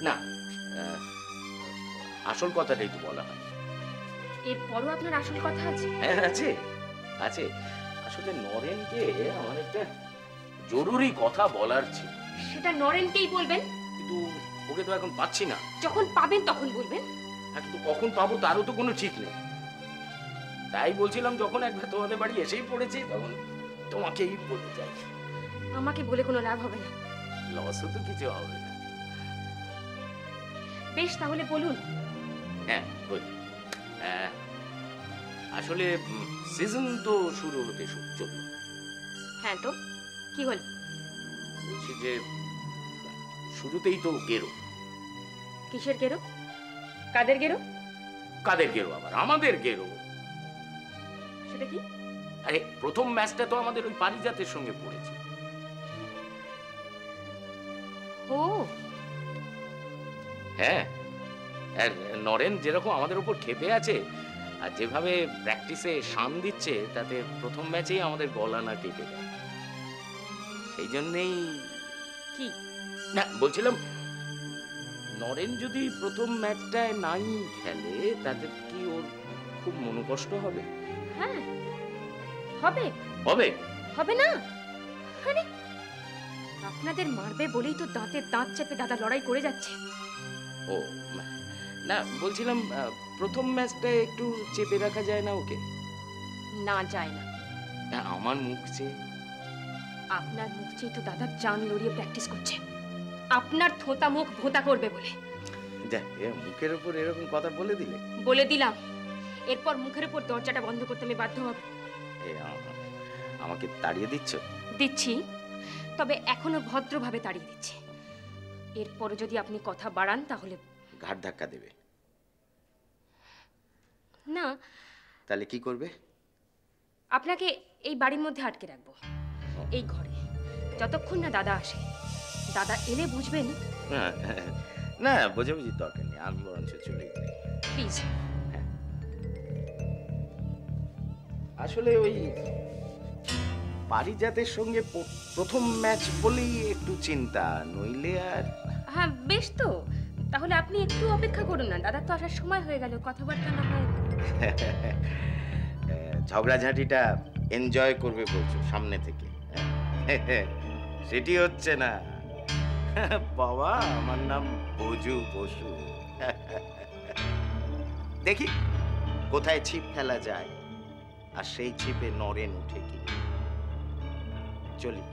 না, আসল কথাটাই তো বলা হয়। এরপরও আপনার আসল কথা আছে? হ্যাঁ, আছে আছে। আসলে নরেনকে আমার একটা জরুরি কথা বলার ছিল। সেটা নরেনকেই বলবেন। কিন্তু ওকে তো এখন পাচ্ছি না। যখন পাবেন তখন বলবেন। হ্যাঁ, কিন্তু কখন পাবো তারও তো কোনো ঠিক নেই। তাই বলছিলাম, যখন একবার তোমাদের বাড়ি এসেই পড়েছি তখন তোমাকেই বলে যাই। আমাকে বলে কোনো লাভ হবে না। লসও তো কিছু হবে না। বেশ, তাহলে বলুন। হ্যাঁ, বলি। আসলে সিজন তো শুরু হতে চললো। হ্যাঁ, তো কি হল? বলছি যে শুরুতেই তো গেরো। কিসের গেরো? কাদের গেরো? কাদের গেরো? আবার আমাদের গেরো। সেটা কি? আরে প্রথম ম্যাচটা তো আমাদের ওই পারিজাতের সঙ্গে পড়েছে। ও হ্যাঁ, আর নরেন যেরকম আমাদের উপর ক্ষেপে আছে আর যেভাবে প্র্যাকটিসে শান দিচ্ছে, তাতে প্রথম ম্যাচেই আমাদের গলা না কেটে যায়। সেই জন্যেই কি? না, বলছিলাম নরেন যদি প্রথম ম্যাচটায় নাই খেলে তাতে কি ওর খুব মনোকষ্ট হবে? হ্যাঁ, হবে। হবে? হবে না? আরে আপনাদের মারবে বলেই তো দাঁতে দাঁত চেপে দাদা লড়াই করে যাচ্ছে। ও না, বলছিলাম প্রথম ম্যাচটা একটু চেপে রাখা যায় না ওকে? না, যায় না। না, আমার মুখ চেয়ে। আপনার মুখ চেয়ে তো দাদা জান লড়িয়ে প্র্যাকটিস করছে, আপনার থোঁতা মুখ ভোঁতা করবে বলে। যা, মুখের উপর এরকম কথা বলে দিলে। বলে দিলাম, এরপর মুখের উপর দরজাটা বন্ধ করতে আমি বাধ্য হব। আমাকে তাড়িয়ে দিচ্ছ? দিচ্ছি, তবে এখনো ভদ্রভাবে তাড়িয়ে দিচ্ছি। এরপরে যদি আপনি কথা বাড়ান তাহলে ঘাট ধাক্কা দেবে? না, তাহলে কি করবে? আপনাকে এই বাড়ির মধ্যে আটকে রাখবো, এই ঘরে, যতক্ষণ না দাদা আসে। দাদা এলে বুঝবেন। না না, বোঝাবুঝির দরকার নেই, আমি বরঞ্চ চলে যাই। প্লিজ। আসলে ওই পারিজাতের সঙ্গে প্রথম ম্যাচ বলেই একটু চিন্তা, নইলে আর। হ্যাঁ, বেশ তো, তাহলে আপনি একটু অপেক্ষা করুন না, দাদা তো আসার সময় হয়ে গেল, কথাবার্তা না হয়। ঝগড়াঝাঁটিটা এনজয় করবে বলছো সামনে থেকে? সেটি হচ্ছে না। বাবা, আমার নাম বজু বসু। দেখি কোথায় ছিপ ফেলা যায়, আর সেই ছিপে নরেন উঠে কি। চলি।